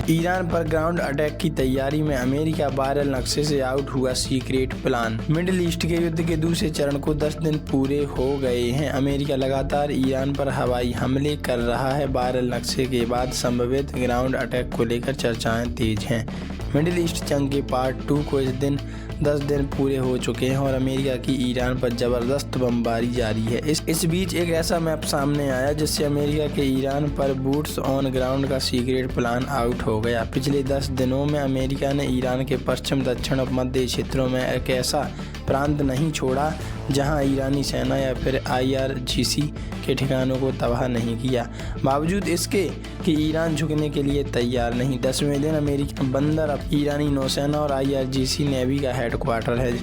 Iran पर ground attack की तैयारी में अमेरिका वायरल नक्शे से आउट हुआ सीक्रेट प्लान। मिडिल ईस्ट के युद्ध के दूसरे चरण को 10 दिन पूरे हो गए हैं। अमेरिका लगातार ईरान पर हवाई हमले कर रहा है। वायरल नक्शे के बाद संभवित ग्राउंड अटैक को लेकर चर्चाएं तेज हैं। मिडिल ईस्ट जंग के पार्ट 2 को 10 दिन पूरे हो चुके हैं और अमेरिका की ईरान पर जबरदस्त बमबारी जारी है। इस बीच एक ऐसा मैप सामने आया जिससे अमेरिका के ईरान पर बूट्स ऑन ग्राउंड का सीक्रेट प्लान आउट हो गया। पिछले 10 दिनों में अमेरिका ने ईरान के पश्चिम, दक्षिण और मध्य क्षेत्रों में एक ऐसा प्रांत नहीं छोड़ा जहां ईरानी सेना या फिर IRGC के ठिकानों को तबाह नहीं किया। बावजूद इसके कि ईरान झुकने के लिए तैयार नहीं। 10वें दिन अमेरिकी बंदर अब ईरानी नौसेना और IRGC नेवी का हेडक्वार्टर है,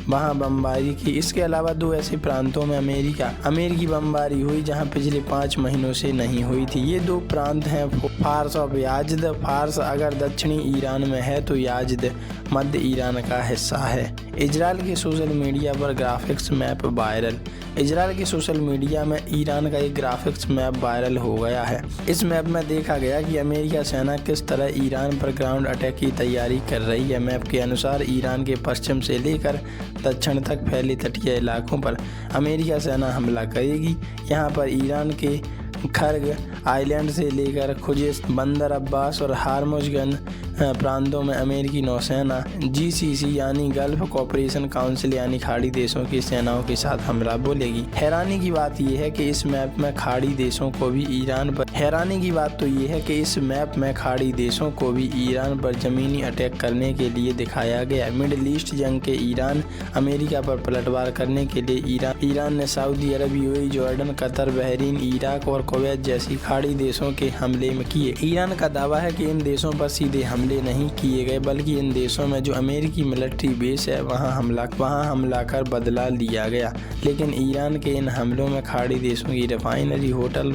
वहां बमबारी की। इसके अलावा 2 ऐसे प्रांतों में अमेरिकी बमबारी हुई जहां पिछले 5 महीनों से नहीं हुई थी। ये 2 प्रांत हैं फार्स और याजद। फार्स अगर दक्षिणी ईरान में है तो याजद मध्य ईरान का हिस्सा है। इजराइल के सोशल मीडिया पर ग्राफिक्स मैप वायरल। इजराइल के सोशल मीडिया में ईरान का एक ग्राफिक्स मैप वायरल हो गया है। इस मैप में देखा गया कि अमेरिका सेना किस तरह ईरान पर ग्राउंड अटैक की तैयारी कर रही है। मैप के अनुसार ईरान के पश्चिम से लेकर दक्षिण तक फैले तटीय इलाकों पर अमेरिका सेना हमला करेगी। यहाँ पर ईरान के खर्ग आइलैंड से लेकर खुजिस्त, बंदर अब्बास और हार्मुज़गन प्रांतों में अमेरिकी नौसेना GCC यानी गल्फ कोऑपरेशन काउंसिल यानी खाड़ी देशों की सेनाओं के साथ हमला बोलेगी। हैरानी की बात यह है कि इस मैप में खाड़ी देशों को भी ईरान पर जमीनी अटैक करने के लिए दिखाया गया। मिडिल ईस्ट जंग के ईरान अमेरिका पर पलटवार करने के लिए ईरान ने सऊदी अरब, UAE, Jordan, Qatar, Bahrain, Iraq और कुवैत जैसी खाड़ी देशों के हमले में किए। ईरान का दावा है कि इन देशों पर सीधे हमले नहीं किए गए, बल्कि इन देशों में जो अमेरिकी मिलिट्री बेस है वहां हमला कर बदला लिया गया। लेकिन ईरान के इन हमलों में खाड़ी देशों की रिफाइनरी, होटल,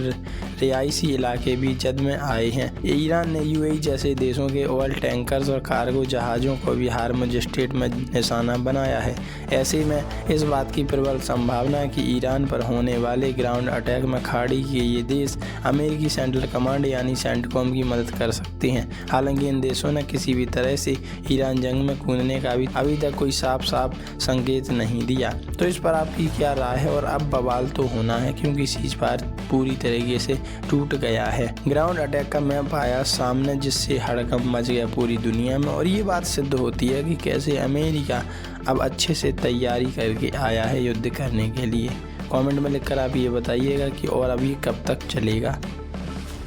रिहायशी इलाके भी जद में आए हैं। ईरान ने UAE जैसे देशों के ऑयल टैंकर्स और कार्गो जहाज़ों को भी हार्मुज़ स्ट्रेट में निशाना बनाया है। ऐसे में इस बात की प्रबल संभावना है कि ईरान पर होने वाले ग्राउंड अटैक में खाड़ी के ये देश अमेरिकी सेंट्रल कमांड यानी सेंटकॉम की मदद कर सकते हैं। हालांकि इन देशों ने किसी भी तरह से ईरान जंग में कूदने का अभी तक कोई साफ संकेत नहीं दिया। तो इस पर आपकी क्या राय है? और अब बवाल तो होना है क्योंकि सीज़फायर पूरी तरीके से टूट गया है। ग्राउंड अटैक का मैप आया सामने जिससे हड़कंप मच गया पूरी दुनिया में और ये बात सिद्ध होती है कि कैसे अमेरिका अब अच्छे से तैयारी करके आया है युद्ध करने के लिए। कमेंट में लिखकर आप ये बताइएगा कि और अभी कब तक चलेगा।